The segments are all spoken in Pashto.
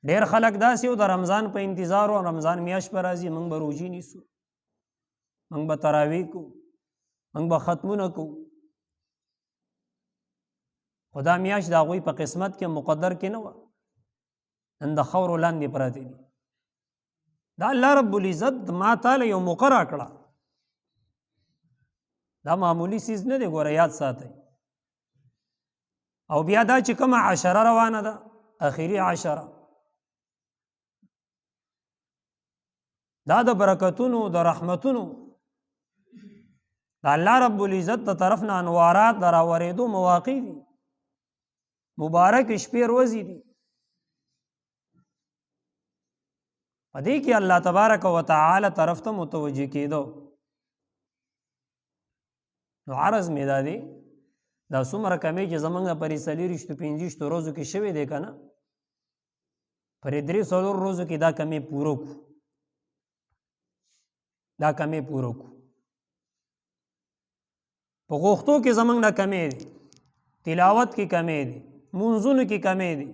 ډېر خلک داسې و د رمضان په انتظار و رمضان میاشت به راځي موږ به روژې نیسو موږ به تراویح کوو موږ به ختمونه کوو خو دا میاشت د هغوی په قسمت کې مقدر کې نه وه نن د خاورو لاندې پرتې دي دا الله رب العزت ما تعالی یو موقع راکړه دا معمولی څیز نه دی ګوره یاد ساتئ او بیا دا چې کومه عشره روانه ده اخري عشره دا د برکتونو د رحمتونو د الله رب العزت د طرف نه انوارات د راورېدو مواقع دي مبارک شپې ورځې دي په دې کې الله تبارک وتعالی طرف ته متوجه کېدو نو عرض مې دا دی دا څومره کمی چې زمونږ پرې 45 ورځو کې شوی دی که نه پرې 3 ورځو کې دا کمی پوره کړو دا کمی پوره کړو په غوښتو کې زمونږ نه کمی دی تلاوت کې کمی دی منځونو کې کمی دی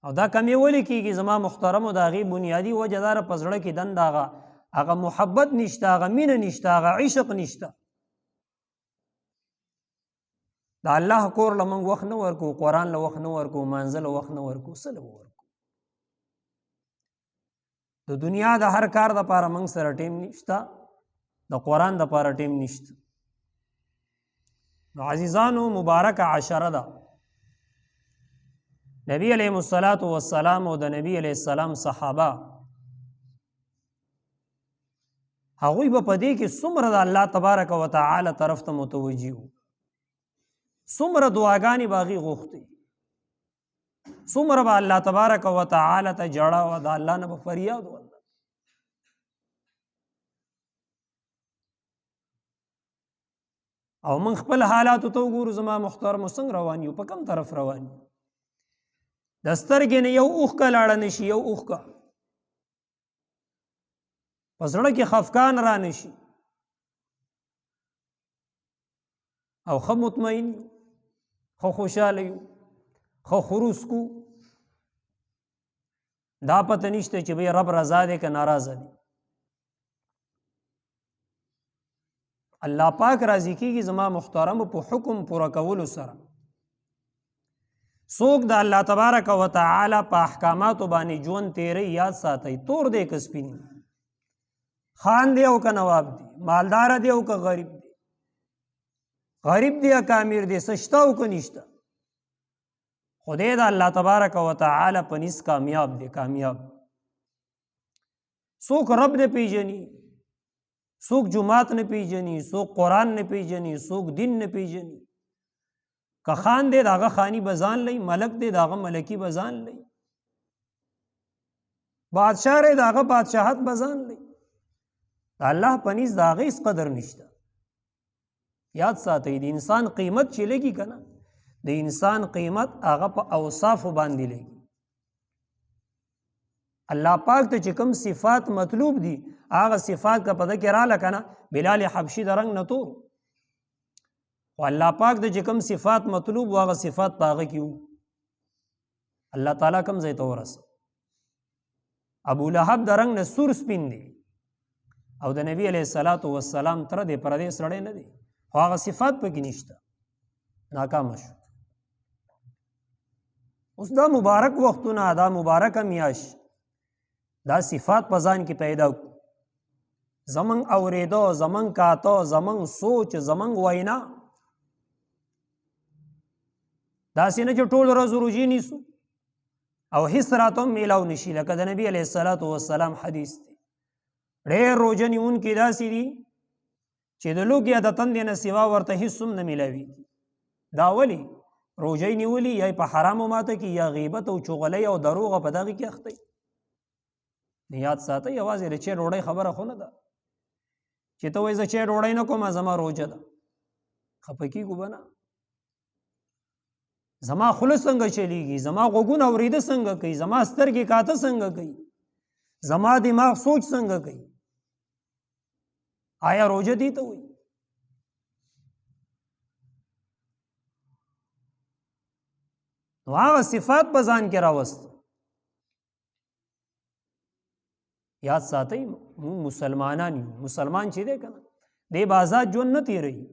او دا کمی ولې کېږي زما محترمو د هغې بنیادي وجه داره په زړه کې دنده هغه محبت نشته هغه مینه نشته هغه عشق نشته د الله کور له موږ وخت نه ورکو قرآن له وخت نه ورکو مانځه له وخت نه ورکو څه له ورکو د دنیا د هر کار دپاره موږ سره ټیم نشته د قرآن دپاره ټیم نشته نو عزیزانو مبارک عشره ده نبی علیه السلام او د نبی علیه السلام صحابه هغوی به په دې کې څومره د الله تبارک وتعالی طرف ته متوجه وو څومره دعاګانې به هغې غوښتې څومره به الله تبارک وتعالی ته جړه وه د الله نه به فریاد وله او من خپل حالاتو ته وګورو زما محترمو څنګه روان یو په کوم طرف روان یو د سترګې نه یو اوښکه لاړه نه شي یو اوښکه په زړه کې خفګان را نه شي او ښه مطمئن یو ښه خوشحاله یو ښه خروس کو دا پته نشته چې بھئی رب رضا دی که ناراضه دی الله پاک راضي کېږي زما محترمو په حکم پوره کولو سره څوک د الله تبارک وتعالی په احکاماتو باندې ژوند تیری یاد ساتئ تور دی که سپین دی خان دی او که نواب دی مالدار دی او که غریب دی غریب دی یا که امیر دی څه شته او که نشته خدای د الله تبارک وتعالی په نیز کامیاب دی کامیاب څوک رب نه پیژني څوک جماعت نه پیژني څوک قرآن نه پیژني څوک دین نه پیژني که خان دی د هغه خاني به ځان لئ ملک دی د هغه ملکي به ځان لئ بادشاه دی د هغه بادشاهت به ځان لئ د الله په نیز د هغې هېڅ قدر نشته یاد ساتئ د انسان قیمت چې لګي که نه د انسان قیمت هغه په اوصافو باندې لګي الله پاک ته چې کوم صفات مطلوب دي هغه صفات که په ده کې راله که نه بلال حبشي د رنګ نه تور خو الله پاک ته چې کوم صفات مطلوب و هغه صفات په هغه کې وو الله تعالی کوم ځای ته ورسه ابو لهب د رنګ نه سور سپین دی او د نبی علیه السلام تره دی پردی سړی نه دی خو هغه صفات پکې نشته ناکامه شو اوس دا مبارک وختونه دا مبارکه میاشت دا صفات په ځان کې پیدا کړو زمونږ اورېدو زمونږ کاتو زمونږ سوچ زمونږ وینا داسې نه چې ټول ورځ روژې نیسو او هېڅ راته هم میلاو نشي لکه د نبي علیه السلام حدیث دی ډېر روژه نیونکي داسې دي چې د لوږې یا د تندې نه سوا ورته هېڅ هم نه میلاویږي دا ولې روژې نیولي یا په حرامو ماته کې یا غیبت او چغلۍ او دروغه په دغې کې اخته یاد ساتئ یوازې د چای ډوډۍ خبره خو نه ده چې ته وایې زه چای ډوډۍ نه کوم زما روژه ده خفه کېږو به نه زما خوله څنګه چلیږي زما غوږونه اورېده څنګه کوي زما سترګې کاته څنګه کوي زما دماغ سوچ څنګه کوي آیا روژه دې ته وایي نو هغه صفات په ځان کې راوست. یاد ساتئ موږ مسلمانان یو. مسلمان چې دی کنه دی به آزاد ژوند نه تیروي.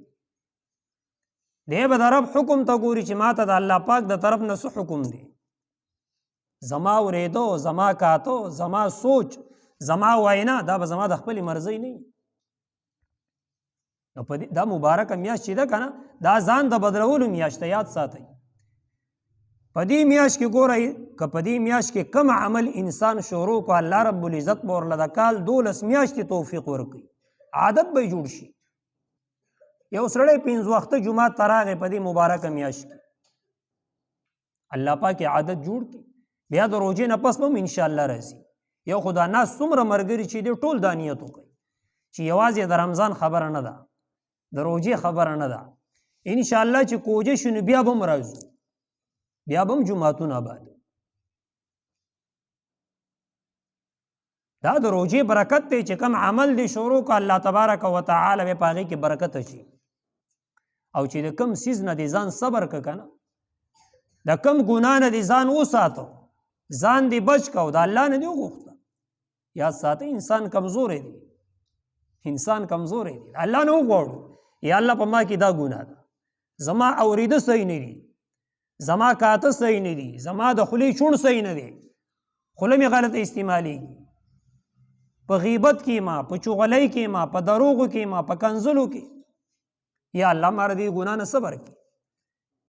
دی به د رب حکم ته ګوري چې ما ته د الله پاک د طرف نه څه حکم دی. زما اورېدو، زما کاتو، زما سوچ، زما وینا دا به زما د خپلې مرضۍ نه وي. نو دا مبارکه میاشت چې ده که نه دا ځان د بدلولو میاشت ده. یاد ساتئ په دې میاشت کې ګورئ که په دې میاشت کې کم عمل انسان شروع کو الله رب العزت به ورله د کال 12 میاشتې توفیق ورکوي. عادت به جوړ شي. یو سړی 5 وخته جمعات ته راغی په دې مبارکه میاشت کې الله پاک عادت جوړ کړي. بیا د روژې نه پس به هم انشاءالله راځي. یو خو دا ناس څومره ملګري چې دی ټول دا نیت وکړي چې یوازې د رمضان خبره نه ده، د روژې خبره نه ده. انشاءالله چې کوجه شو نو بیا به هم راځو، بیا به هم جوماتونه آباد. دا د روژې برکت دی چې کم عمل دی شروع که الله تبارک و تعالی به په هغې کې برکت اچي. او چې د کم څیز نه دی ځان صبر که که نه د کم ګناه نه دی ځان وساتو، ځان دی بچ کو، د الله نه دی وغوښته. یاد ساتئ انسان کمزوری دی، انسان کمزوری دی. الله نه وغواړو یا الله په ما کې دا ګناه ده، زما اورېده صحیح نه دي، زما کاته صحیح نه دي، زما د خولې چون صحیح نه دی، خوله مې غلطه استعمالیږي، په غیبت کې ما، په چغلۍ کې ما، په دروغو کې ما، په کنځلو کې. یا الله ما د دې ګناه نه صبر کړي.